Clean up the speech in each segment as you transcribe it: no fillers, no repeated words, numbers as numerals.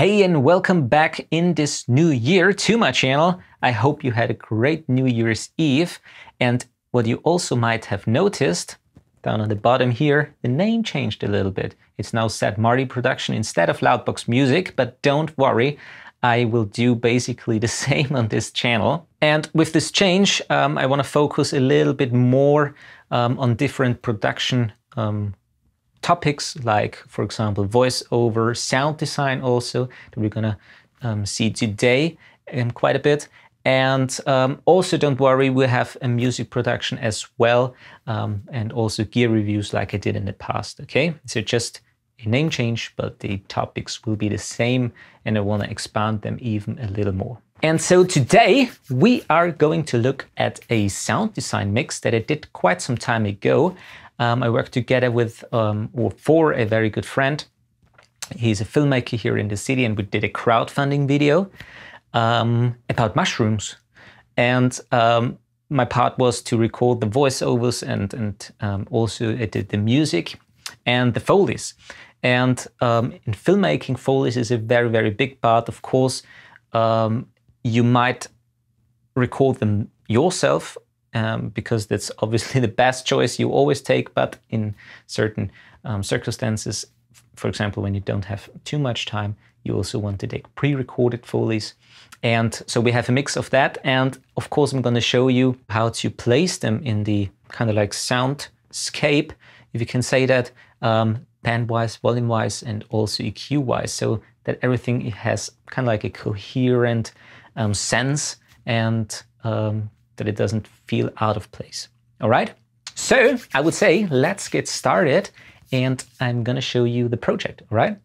Hey, and welcome back in this new year to my channel. I hope you had a great New Year's Eve. And what you also might have noticed, down on the bottom here, the name changed a little bit. It's now Sad Marty Production instead of Loudbox Music, but don't worry, I will do basically the same on this channel. And with this change, I want to focus a little bit more on different production topics, like, for example, voiceover, sound design also, that we're gonna see today quite a bit. And also don't worry, we have a music production as well, and also gear reviews like I did in the past, okay? So just a name change, but the topics will be the same, and I wanna expand them even a little more. And so today we are going to look at a sound design mix that I did quite some time ago. I worked together with, or for a very good friend. He's a filmmaker here in the city, and we did a crowdfunding video about mushrooms. And my part was to record the voiceovers and also I did the music and the Foleys. And in filmmaking, Foleys is a very, very big part. Of course, you might record them yourself, because that's obviously the best choice you always take, but in certain circumstances, for example, when you don't have too much time, you also want to take pre-recorded Foleys. And so we have a mix of that. And of course, I'm going to show you how to place them in the kind of like soundscape, if you can say that, band-wise, volume-wise, and also EQ-wise, so that everything has kind of like a coherent sense and that it doesn't feel out of place. All right, so I would say let's get started, and I'm gonna show you the project. All right,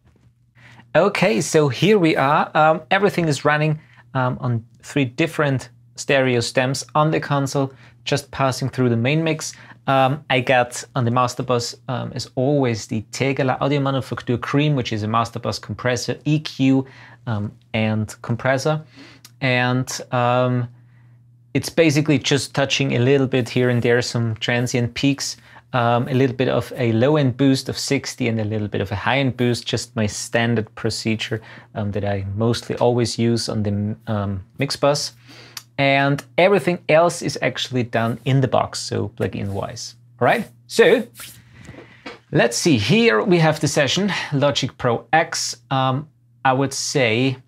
okay, so here we are. Everything is running on 3 different stereo stems on the console, just passing through the main mix. I got on the master bus, as always, the Tegeler Audio Manufaktur Cream, which is a master bus compressor, EQ, and compressor. And it's basically just touching a little bit here and there, some transient peaks, a little bit of a low-end boost of 60 and a little bit of a high-end boost, just my standard procedure that I mostly always use on the mix bus. And everything else is actually done in the box, so plugin-wise. All right, so let's see. Here we have the session, Logic Pro X. I would say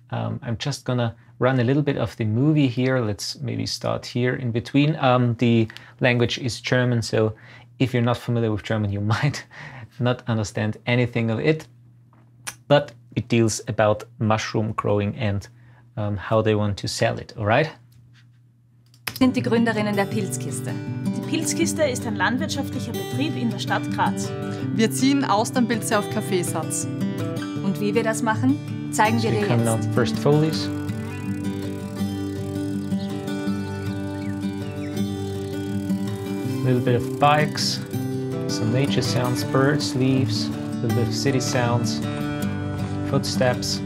I'm just gonna run a little bit of the movie here. Let's maybe start here in between. The language is German, so if you're not familiar with German, you might not understand anything of it. But it deals about mushroom growing and how they want to sell it, all right? Sind die Gründerinnen der Pilzkiste. Die Pilzkiste ist ein landwirtschaftlicher Betrieb in der Stadt Graz. Wir ziehen Austernpilze auf Kaffeesatz. Und wie wir das machen, zeigen wir dir jetzt. First Foleys. A little bit of bikes, some nature sounds, birds, leaves, a little bit of city sounds, footsteps.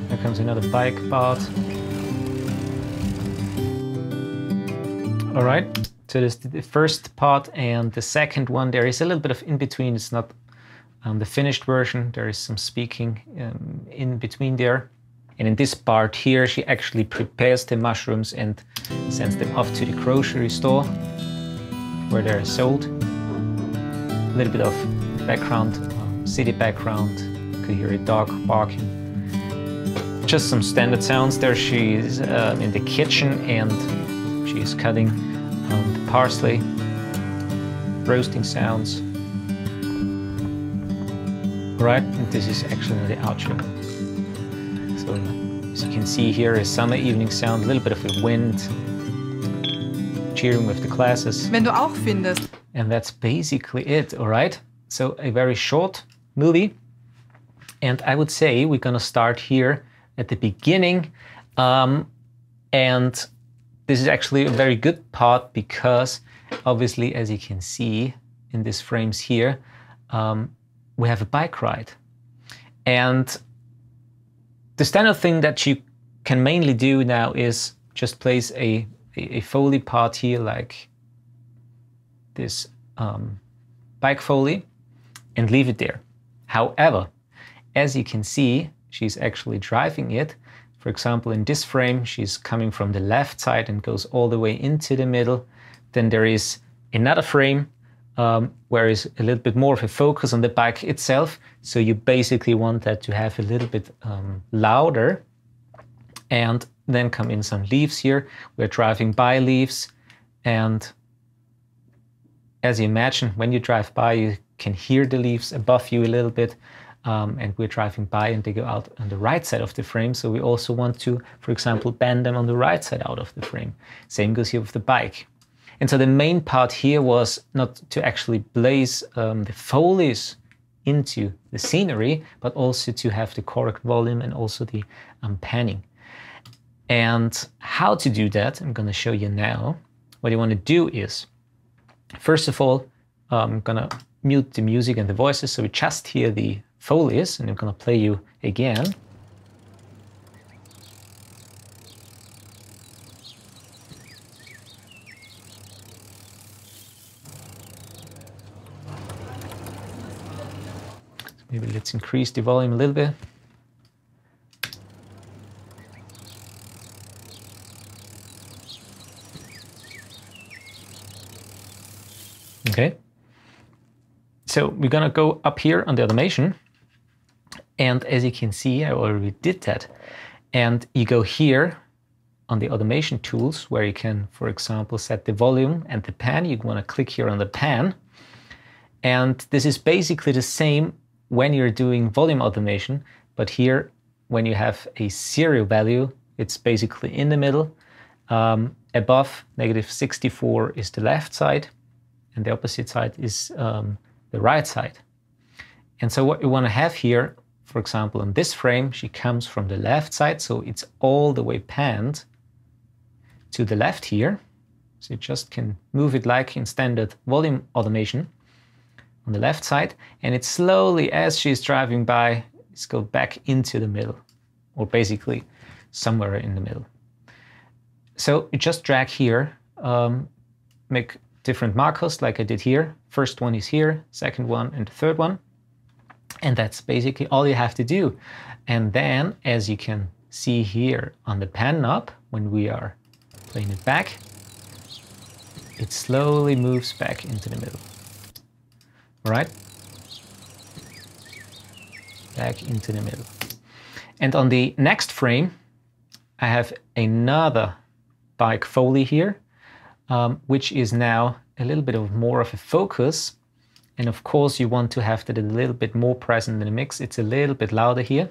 There comes another bike part. All right, so this is the first part, and the second one, there is a little bit of in between. It's not the finished version. There is some speaking in between there. And in this part here, she actually prepares the mushrooms and sends them off to the grocery store where they're sold. A little bit of background, city background. You could hear a dog barking. Just some standard sounds there. She's in the kitchen and she's cutting the parsley, roasting sounds. All right, and this is actually the outro. So, as you can see here, a summer evening sound, a little bit of a wind, cheering with the classes. Wenn du auch findest. And that's basically it, all right? So a very short movie. And I would say we're gonna start here at the beginning. And this is actually a very good part because obviously, as you can see in these frames here, we have a bike ride. And the standard thing that you can mainly do now is just place a Foley part here, like this bike Foley, and leave it there. However, as you can see, she's actually driving it. For example, in this frame, she's coming from the left side and goes all the way into the middle. Then there is another frame where is a little bit more of a focus on the bike itself. So you basically want that to have a little bit louder. And then come in some leaves here. We're driving by leaves. And as you imagine, when you drive by, you can hear the leaves above you a little bit. And we're driving by and they go out on the right side of the frame. So we also want to, for example, bend them on the right side out of the frame. Same goes here with the bike. And so the main part here was not to actually place the Foleys into the scenery, but also to have the correct volume and also the panning. And how to do that, I'm going to show you now. What you want to do is, first of all, I'm going to mute the music and the voices so we just hear the Foleys, and I'm going to play you again. So maybe let's increase the volume a little bit. Okay. So we're going to go up here on the automation. And as you can see, I already did that. And you go here on the automation tools where you can, for example, set the volume and the pan. You want to click here on the pan. And this is basically the same when you're doing volume automation. But here, when you have a serial value, it's basically in the middle. Above -64 is the left side. And the opposite side is the right side. And so what you want to have here, for example, in this frame, she comes from the left side, so it's all the way panned to the left here. So you just can move it like in standard volume automation on the left side, and it slowly, as she's driving by, it's go back into the middle, or basically somewhere in the middle. So you just drag here, make different markers like I did here. First one is here, second one, and the third one. And that's basically all you have to do. And then, as you can see here on the pan knob, when we are playing it back, it slowly moves back into the middle. All right? Back into the middle. And on the next frame, I have another bike Foley here, which is now a little bit of more of a focus. And of course, you want to have that a little bit more present in the mix. It's a little bit louder here.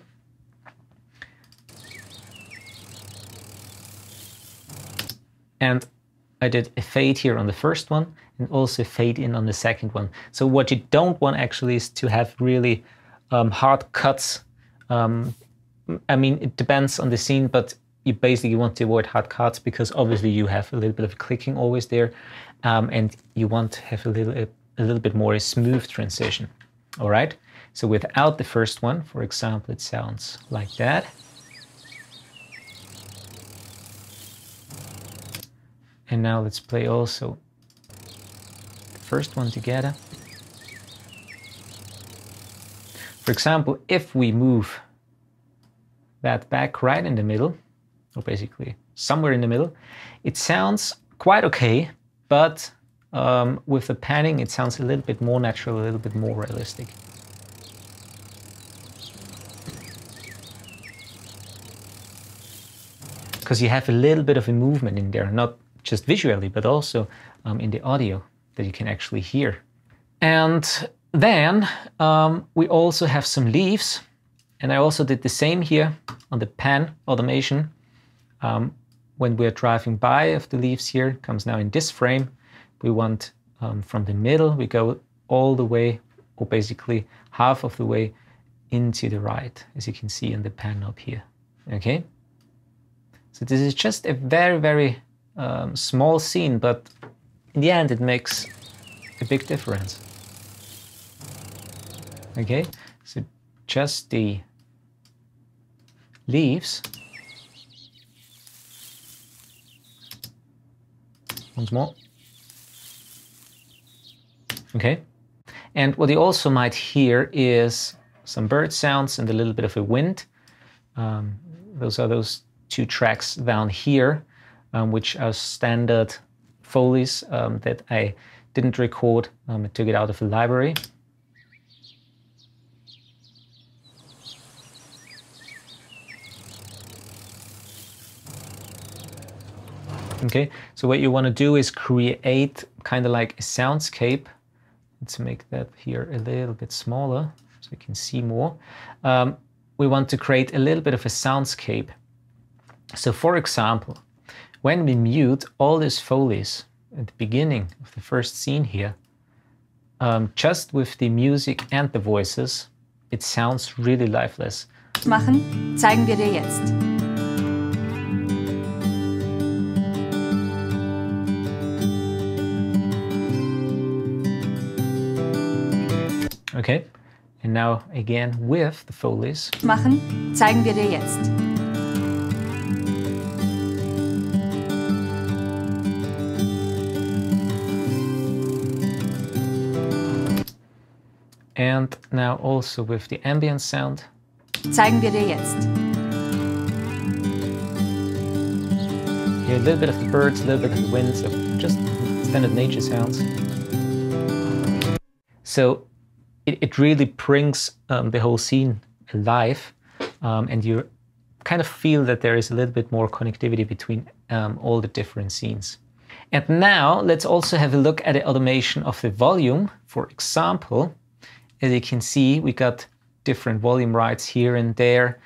And I did a fade here on the first one and also fade in on the second one. So what you don't want actually is to have really hard cuts. I mean, it depends on the scene, but you basically want to avoid hard cuts because obviously you have a little bit of clicking always there. And you want to have a little bit more a smooth transition. All right. So without the first one, for example, it sounds like that. And now let's play also the first one together. For example, if we move that back right in the middle, or basically somewhere in the middle, it sounds quite okay, but with the panning, it sounds a little bit more natural, a little bit more realistic. Because you have a little bit of a movement in there, not just visually, but also in the audio that you can actually hear. And then we also have some leaves. And I also did the same here on the pan automation. When we're driving by of the leaves here, comes now in this frame. We want from the middle, we go all the way, or basically half of the way into the right, as you can see in the pan knob here. Okay? So this is just a very, very small scene, but in the end, it makes a big difference. Okay? So just the leaves. Once more. Okay. And what you also might hear is some bird sounds and a little bit of a wind. Those are those 2 tracks down here, which are standard Foleys that I didn't record. I took it out of the library. Okay, so what you want to do is create kind of like a soundscape. Let's make that here a little bit smaller so you can see more. We want to create a little bit of a soundscape. So for example, when we mute all these Foleys at the beginning of the first scene here, just with the music and the voices, it sounds really lifeless. Machen, zeigen wir dir jetzt. Okay, and now again with the Foleys. Machen, zeigen wir dir jetzt. And now also with the ambient sound. Zeigen wir dir jetzt. Here a little bit of the birds, a little bit of the wind, so just standard nature sounds. So it really brings the whole scene alive, and you kind of feel that there is a little bit more connectivity between all the different scenes. And now let's also have a look at the automation of the volume. For example, as you can see, we got different volume rights here and there,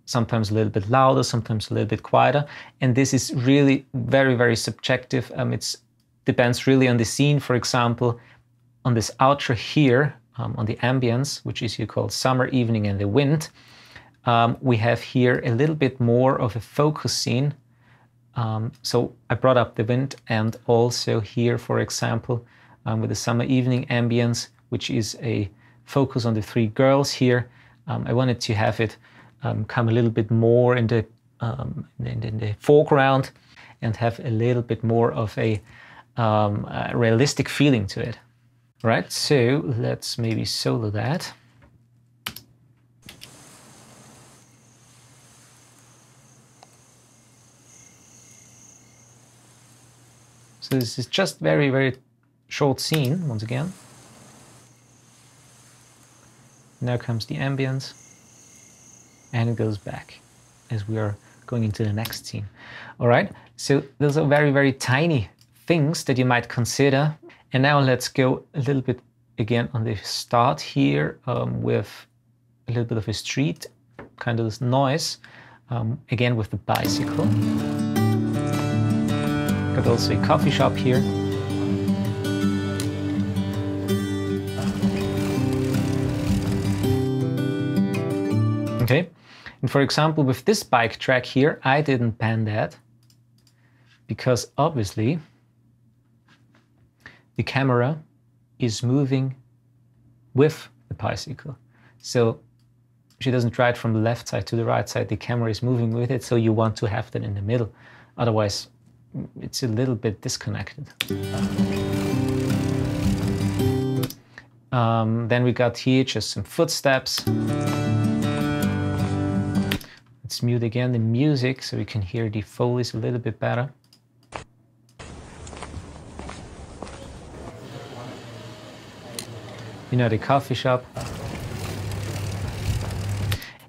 sometimes a little bit louder, sometimes a little bit quieter. And this is really very, very subjective. It depends really on the scene. For example, on this outro here, on the ambience, which is here called Summer Evening and the Wind, we have here a little bit more of a focus scene. So I brought up the wind, and also here, for example, with the Summer Evening ambience, which is a focus on the 3 girls here. I wanted to have it come a little bit more in the foreground and have a little bit more of a realistic feeling to it. Right, so let's maybe solo that. So this is just very, very short scene, once again. Now comes the ambience, and it goes back as we are going into the next scene. All right, so those are very, very tiny things that you might consider. And now let's go a little bit again on the start here with a little bit of a street, kind of this noise, again with the bicycle. Got also a coffee shop here. Okay, and for example, with this bike track here, I didn't pan that because obviously the camera is moving with the bicycle. So she doesn't ride from the left side to the right side, the camera is moving with it, so you want to have that in the middle. Otherwise, it's a little bit disconnected. Then we got here just some footsteps. Let's mute again the music so we can hear the Foleys a little bit better. You know, the coffee shop.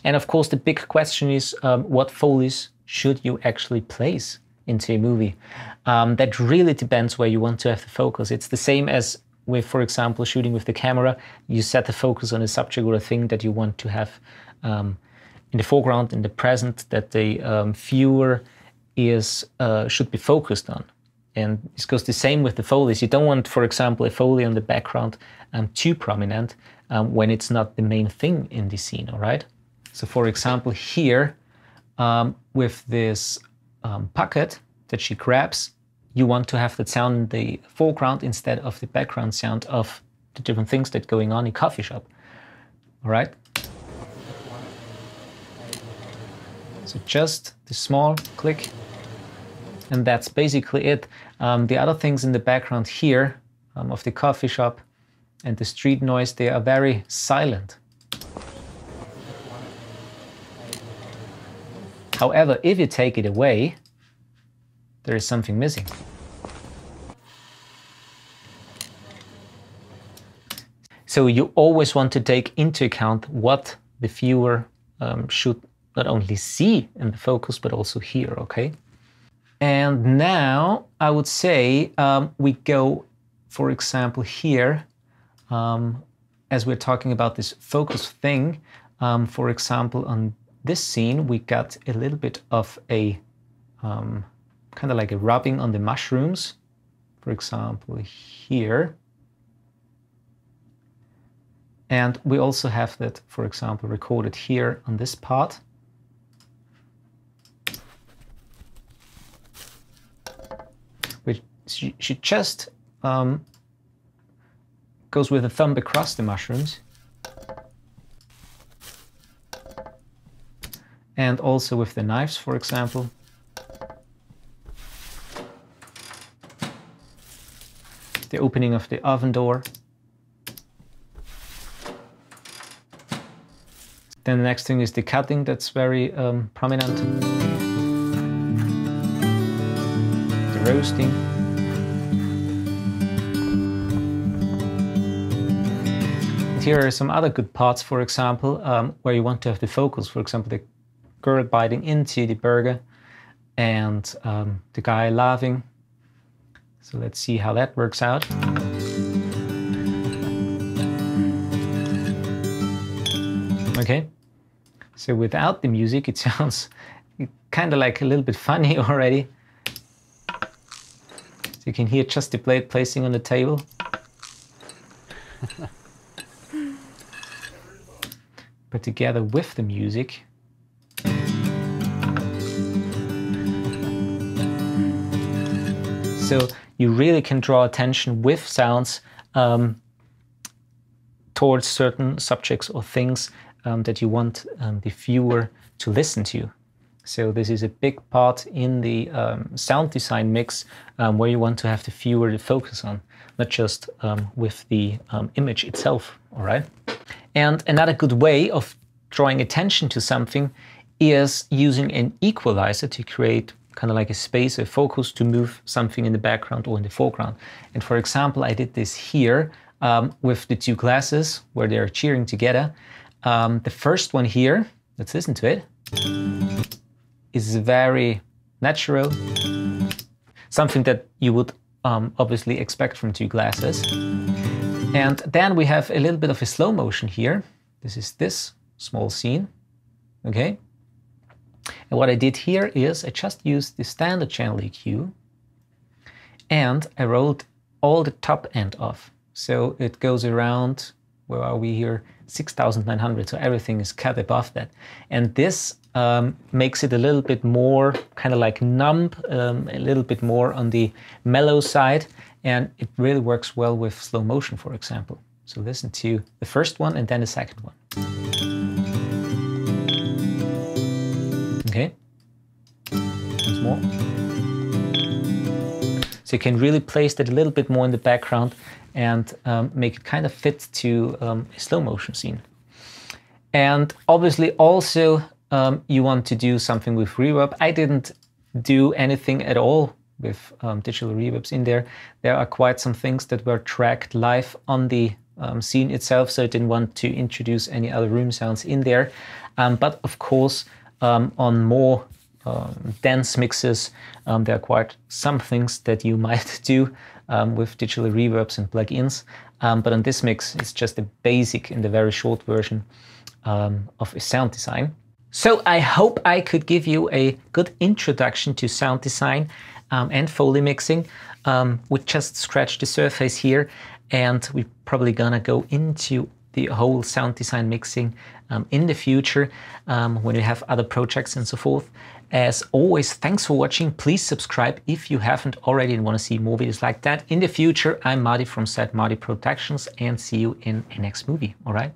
And of course, the big question is what Foleys should you actually place into a movie? That really depends where you want to have the focus. It's the same as with, for example, shooting with the camera. You set the focus on a subject or a thing that you want to have in the foreground, in the present, that the viewer should be focused on. And this goes the same with the Foleys. You don't want, for example, a Foley on the background too prominent when it's not the main thing in the scene, all right? So for example, here, with this pocket that she grabs, you want to have that sound in the foreground instead of the background sound of the different things that are going on in a coffee shop, all right? So just the small click, and that's basically it. The other things in the background here of the coffee shop and the street noise, they are very silent. However, if you take it away, there is something missing. So you always want to take into account what the viewer should not only see in the focus, but also hear, okay? And now I would say we go, for example, here, as we're talking about this focus thing, for example, on this scene, we got a little bit of a kind of like a rubbing on the mushrooms, for example, here. And we also have that, for example, recorded here on this part. Which should just goes with the thumb across the mushrooms. And also with the knives, for example. The opening of the oven door. Then the next thing is the cutting, that's very prominent. The roasting. And here are some other good parts, for example, where you want to have the focus. For example, the girl biting into the burger and the guy laughing. So let's see how that works out. Okay. So without the music, it sounds kind of like a little bit funny already. So you can hear just the plate placing on the table. But together with the music, so you really can draw attention with sounds towards certain subjects or things that you want the viewer to listen to. So this is a big part in the sound design mix where you want to have the viewer to focus on, not just with the image itself, all right? And another good way of drawing attention to something is using an equalizer to create kind of like a space, a focus to move something in the background or in the foreground. And for example, I did this here with the two glasses where they're cheering together. The first one here, let's listen to it, is very natural, something that you would obviously expect from two glasses. And then we have a little bit of a slow motion here. This is this small scene, okay? And what I did here is I just used the standard channel EQ and I rolled all the top end off. So it goes around, where are we here? 6,900, so everything is cut above that. And this makes it a little bit more kind of like numb, a little bit more on the mellow side, and it really works well with slow motion, for example. So listen to the first one and then the second one. Okay, once more. So you can really place that a little bit more in the background and make it kind of fit to a slow motion scene. And obviously also you want to do something with reverb. I didn't do anything at all with digital reverbs in there. There are quite some things that were tracked live on the scene itself, so I didn't want to introduce any other room sounds in there. But of course, on more dense mixes, there are quite some things that you might do with digital reverbs and plugins. But on this mix, it's just a basic and a very short version of a sound design. So I hope I could give you a good introduction to sound design and Foley mixing. We just scratched the surface here, and we're probably gonna go into the whole sound design mixing in the future when we have other projects and so forth. As always, thanks for watching. Please subscribe if you haven't already and want to see more videos like that in the future. I'm Marty from Marty Productions, and see you in the next movie. All right.